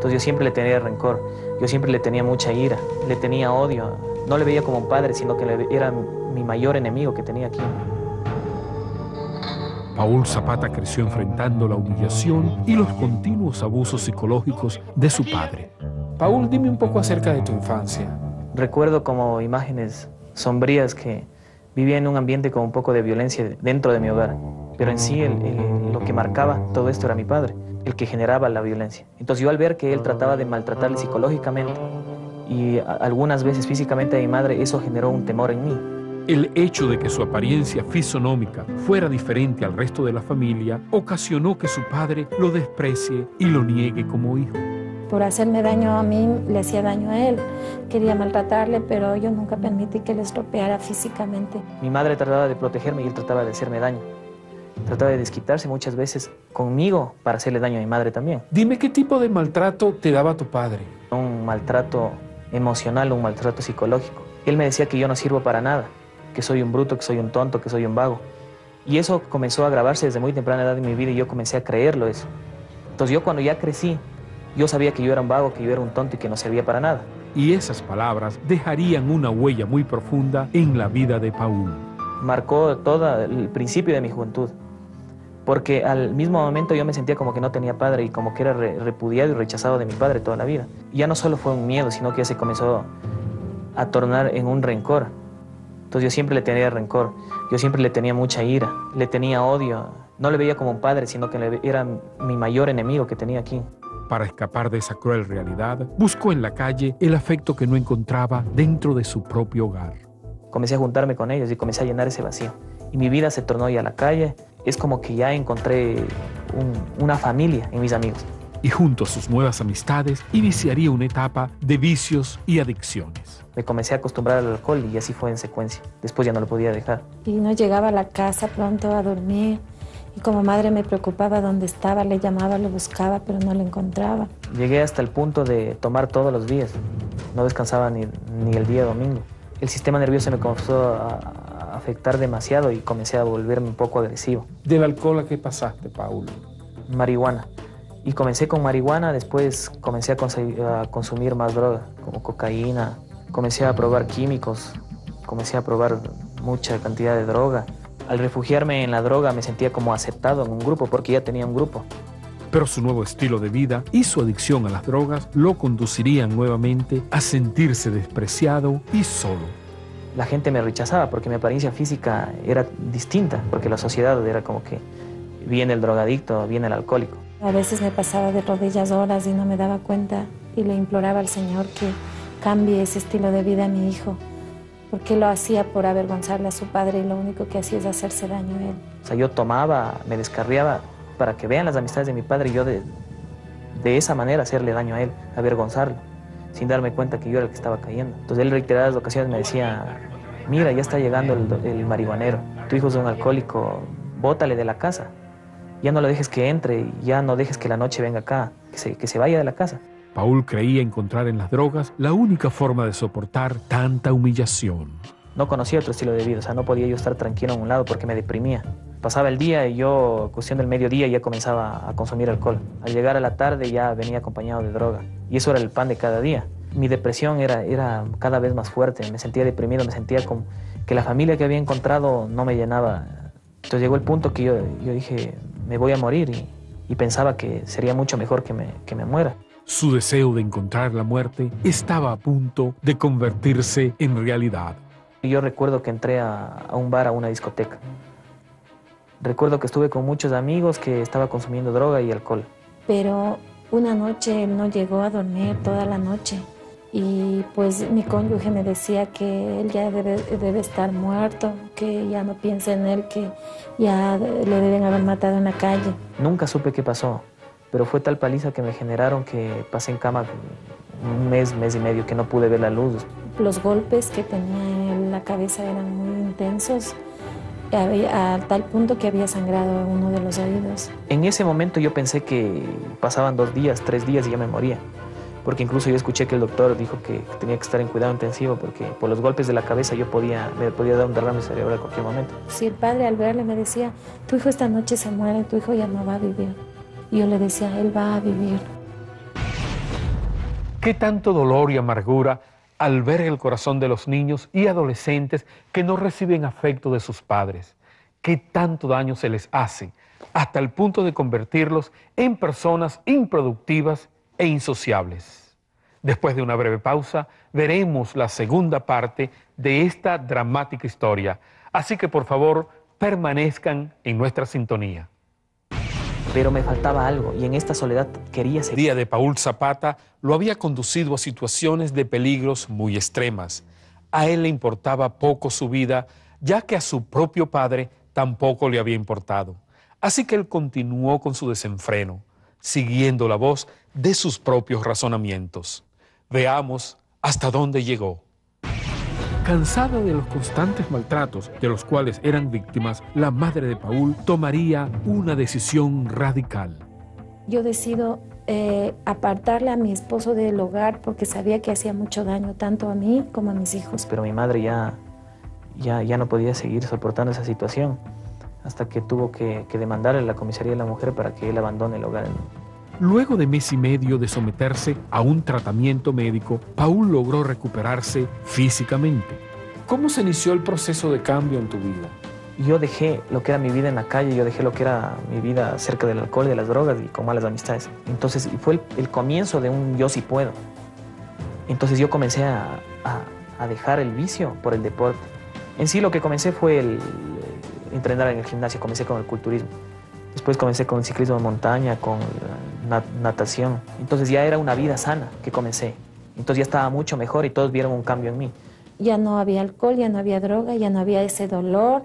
Entonces yo siempre le tenía rencor, yo siempre le tenía mucha ira, le tenía odio. No le veía como un padre, sino que era mi mayor enemigo que tenía aquí. Paul Zapata creció enfrentando la humillación y los continuos abusos psicológicos de su padre. Paul, dime un poco acerca de tu infancia. Recuerdo como imágenes sombrías que vivía en un ambiente con un poco de violencia dentro de mi hogar. Pero en sí lo que marcaba todo esto era mi padre, el que generaba la violencia. Entonces yo al ver que él trataba de maltratarle psicológicamente y algunas veces físicamente a mi madre, eso generó un temor en mí. El hecho de que su apariencia fisonómica fuera diferente al resto de la familia ocasionó que su padre lo desprecie y lo niegue como hijo. Por hacerme daño a mí, le hacía daño a él. Quería maltratarle, pero yo nunca permití que le estropeara físicamente. Mi madre trataba de protegerme y él trataba de hacerme daño. Trataba de desquitarse muchas veces conmigo para hacerle daño a mi madre también. Dime qué tipo de maltrato te daba tu padre. Un maltrato emocional, un maltrato psicológico. Él me decía que yo no sirvo para nada, que soy un bruto, que soy un tonto, que soy un vago. Y eso comenzó a agravarse desde muy temprana edad en mi vida y yo comencé a creerlo eso. Entonces yo cuando ya crecí, yo sabía que yo era un vago, que yo era un tonto y que no servía para nada. Y esas palabras dejarían una huella muy profunda en la vida de Paul. Marcó todo el principio de mi juventud. Porque al mismo momento yo me sentía como que no tenía padre y como que era repudiado y rechazado de mi padre toda la vida. Y ya no solo fue un miedo, sino que ya se comenzó a tornar en un rencor. Entonces yo siempre le tenía rencor, yo siempre le tenía mucha ira, le tenía odio. No le veía como un padre, sino que era mi mayor enemigo que tenía aquí. Para escapar de esa cruel realidad, buscó en la calle el afecto que no encontraba dentro de su propio hogar. Comencé a juntarme con ellos y comencé a llenar ese vacío. Y mi vida se tornó ya a la calle. Es como que ya encontré una familia en mis amigos. Y junto a sus nuevas amistades, iniciaría una etapa de vicios y adicciones. Me comencé a acostumbrar al alcohol y así fue en secuencia. Después ya no lo podía dejar. Y no llegaba a la casa pronto a dormir. Y como madre me preocupaba dónde estaba, le llamaba, lo buscaba, pero no lo encontraba. Llegué hasta el punto de tomar todos los días. No descansaba ni el día domingo. El sistema nervioso me comenzó a afectar demasiado y comencé a volverme un poco agresivo. ¿Del alcohol a qué pasaste, Paul? Marihuana. Y comencé con marihuana, después comencé a consumir más droga, como cocaína. Comencé a probar químicos, comencé a probar mucha cantidad de droga. Al refugiarme en la droga me sentía como aceptado en un grupo, porque ya tenía un grupo. Pero su nuevo estilo de vida y su adicción a las drogas lo conducirían nuevamente a sentirse despreciado y solo. La gente me rechazaba porque mi apariencia física era distinta, porque la sociedad era como que viene el drogadicto, viene el alcohólico. A veces me pasaba de rodillas horas y no me daba cuenta y le imploraba al Señor que cambie ese estilo de vida a mi hijo, porque lo hacía por avergonzarle a su padre y lo único que hacía es hacerse daño a él. O sea, yo tomaba, me descarriaba para que vean las amistades de mi padre y yo de esa manera hacerle daño a él, avergonzarlo, sin darme cuenta que yo era el que estaba cayendo. Entonces él en reiteradas ocasiones me decía, mira, ya está llegando el marihuanero, tu hijo es un alcohólico, bótale de la casa, ya no lo dejes que entre, ya no dejes que la noche venga acá, que se vaya de la casa. Paul creía encontrar en las drogas la única forma de soportar tanta humillación. No conocía otro estilo de vida, o sea, no podía yo estar tranquilo en un lado porque me deprimía. Pasaba el día y yo, cuestión del mediodía, ya comenzaba a consumir alcohol. Al llegar a la tarde ya venía acompañado de droga. Y eso era el pan de cada día. Mi depresión era cada vez más fuerte. Me sentía deprimido, me sentía como que la familia que había encontrado no me llenaba. Entonces llegó el punto que yo dije, me voy a morir. Y pensaba que sería mucho mejor que me muera. Su deseo de encontrar la muerte estaba a punto de convertirse en realidad. Yo recuerdo que entré a un bar, a una discoteca. Recuerdo que estuve con muchos amigos que estaba consumiendo droga y alcohol. Pero una noche él no llegó a dormir toda la noche y pues mi cónyuge me decía que él ya debe estar muerto, que ya no piense en él, que ya le deben haber matado en la calle. Nunca supe qué pasó, pero fue tal paliza que me generaron que pasé en cama un mes y medio, que no pude ver la luz. Los golpes que tenía en la cabeza eran muy intensos, a tal punto que había sangrado uno de los oídos. En ese momento yo pensé que pasaban 2 días, 3 días y ya me moría. Porque incluso yo escuché que el doctor dijo que tenía que estar en cuidado intensivo porque por los golpes de la cabeza me podía dar un derrame cerebral en cualquier momento. Sí, el padre al verle me decía, tu hijo esta noche se muere, tu hijo ya no va a vivir. Y yo le decía, él va a vivir. ¿Qué tanto dolor y amargura al ver el corazón de los niños y adolescentes que no reciben afecto de sus padres? ¿Qué tanto daño se les hace hasta el punto de convertirlos en personas improductivas e insociables? Después de una breve pausa, veremos la segunda parte de esta dramática historia. Así que, por favor, permanezcan en nuestra sintonía. Pero me faltaba algo y en esta soledad quería El seguir. día de Paul Zapata lo había conducido a situaciones de peligros muy extremas. A él le importaba poco su vida, ya que a su propio padre tampoco le había importado. Así que él continuó con su desenfreno, siguiendo la voz de sus propios razonamientos. Veamos hasta dónde llegó. Cansada de los constantes maltratos de los cuales eran víctimas, la madre de Paul tomaría una decisión radical. Yo decido apartarle a mi esposo del hogar porque sabía que hacía mucho daño tanto a mí como a mis hijos. Pero mi madre ya no podía seguir soportando esa situación hasta que tuvo que demandarle a la comisaría de la mujer para que él abandone el hogar. Luego de mes y medio de someterse a un tratamiento médico, Paul logró recuperarse físicamente. ¿Cómo se inició el proceso de cambio en tu vida? Yo dejé lo que era mi vida en la calle, yo dejé lo que era mi vida cerca del alcohol y de las drogas y con malas amistades. Entonces fue el comienzo de un yo sí puedo. Entonces yo comencé a dejar el vicio por el deporte. En sí lo que comencé fue el entrenar en el gimnasio, comencé con el culturismo. Después comencé con el ciclismo de montaña, con natación. Entonces ya era una vida sana que comencé. Entonces ya estaba mucho mejor y todos vieron un cambio en mí. Ya no había alcohol, ya no había droga, ya no había ese dolor.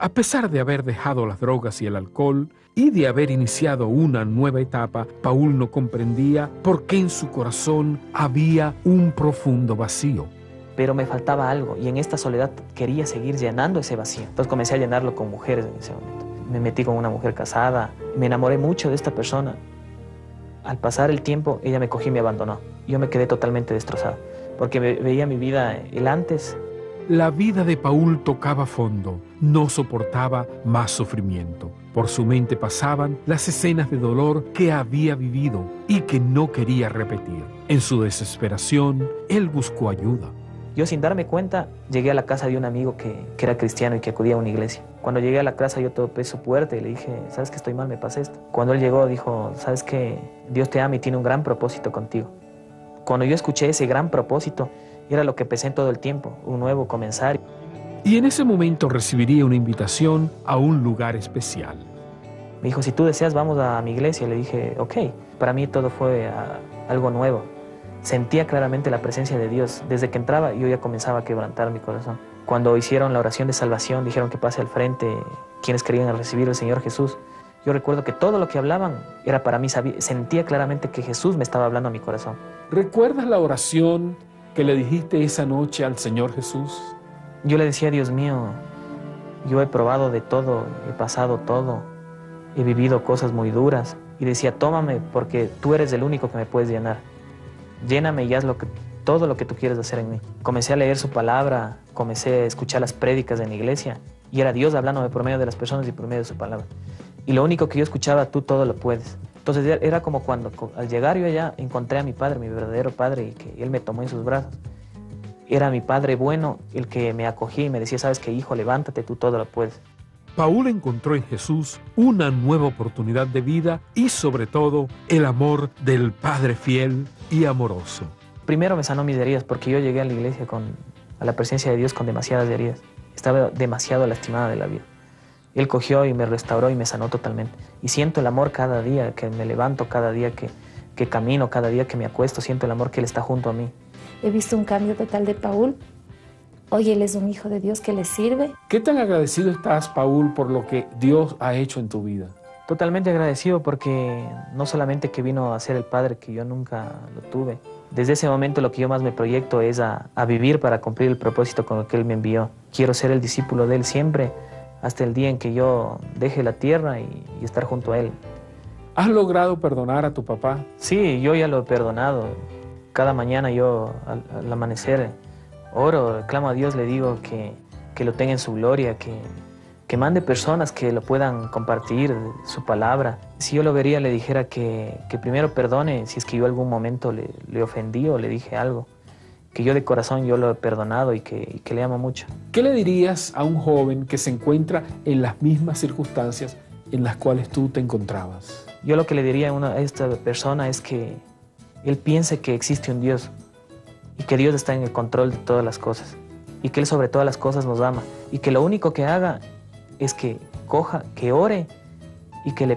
A pesar de haber dejado las drogas y el alcohol y de haber iniciado una nueva etapa, Paul no comprendía por qué en su corazón había un profundo vacío. Pero me faltaba algo y en esta soledad quería seguir llenando ese vacío. Entonces comencé a llenarlo con mujeres en ese momento. Me metí con una mujer casada, me enamoré mucho de esta persona. Al pasar el tiempo, ella me cogió y me abandonó. Yo me quedé totalmente destrozado, porque veía mi vida, el antes. La vida de Paul tocaba fondo, no soportaba más sufrimiento. Por su mente pasaban las escenas de dolor que había vivido y que no quería repetir. En su desesperación, él buscó ayuda. Yo sin darme cuenta llegué a la casa de un amigo que era cristiano y que acudía a una iglesia. Cuando llegué a la casa yo topé su puerta y le dije, ¿sabes que estoy mal? Me pasa esto. Cuando él llegó dijo, ¿sabes que Dios te ama y tiene un gran propósito contigo? Cuando yo escuché ese gran propósito, era lo que pensé en todo el tiempo, un nuevo comenzar. Y en ese momento recibiría una invitación a un lugar especial. Me dijo, si tú deseas vamos a mi iglesia. Le dije, ok. Para mí todo fue algo nuevo. Sentía claramente la presencia de Dios. Desde que entraba yo ya comenzaba a quebrantar mi corazón. Cuando hicieron la oración de salvación, dijeron que pase al frente quienes querían recibir al Señor Jesús. Yo recuerdo que todo lo que hablaban era para mí, sentía claramente que Jesús me estaba hablando a mi corazón. ¿Recuerdas la oración que le dijiste esa noche al Señor Jesús? Yo le decía, Dios mío, yo he probado de todo, he pasado todo, he vivido cosas muy duras. Y decía, tómame porque tú eres el único que me puedes llenar. Lléname y haz todo lo que tú quieres hacer en mí. Comencé a leer su palabra, comencé a escuchar las prédicas en la iglesia y era Dios hablándome por medio de las personas y por medio de su palabra. Y lo único que yo escuchaba, tú todo lo puedes. Entonces era como cuando al llegar yo allá encontré a mi padre, mi verdadero padre, y que él me tomó en sus brazos. Era mi padre bueno el que me acogía y me decía, sabes qué, hijo, levántate, tú todo lo puedes. Paul encontró en Jesús una nueva oportunidad de vida y sobre todo el amor del Padre fiel y amoroso. Primero me sanó mis heridas porque yo llegué a la iglesia a la presencia de Dios con demasiadas heridas. Estaba demasiado lastimada de la vida. Él cogió y me restauró y me sanó totalmente. Y siento el amor cada día que me levanto, cada día que camino, cada día que me acuesto, siento el amor que Él está junto a mí. He visto un cambio total de Paul. Hoy él es un hijo de Dios que le sirve. ¿Qué tan agradecido estás, Paul, por lo que Dios ha hecho en tu vida? Totalmente agradecido porque no solamente que vino a ser el padre que yo nunca lo tuve. Desde ese momento lo que yo más me proyecto es a vivir para cumplir el propósito con el que Él me envió. Quiero ser el discípulo de Él siempre, hasta el día en que yo deje la tierra y estar junto a Él. ¿Has logrado perdonar a tu papá? Sí, yo ya lo he perdonado. Cada mañana yo al amanecer oro, clamo a Dios, le digo que lo tenga en su gloria, que mande personas que lo puedan compartir, su palabra. Si yo lo vería, le dijera que primero perdone si es que yo algún momento le ofendí o le dije algo, que yo de corazón yo lo he perdonado y que le amo mucho. ¿Qué le dirías a un joven que se encuentra en las mismas circunstancias en las cuales tú te encontrabas? Yo lo que le diría a esta persona es que él piense que existe un Dios y que Dios está en el control de todas las cosas y que Él sobre todas las cosas nos ama y que lo único que haga es que coja, que ore y que le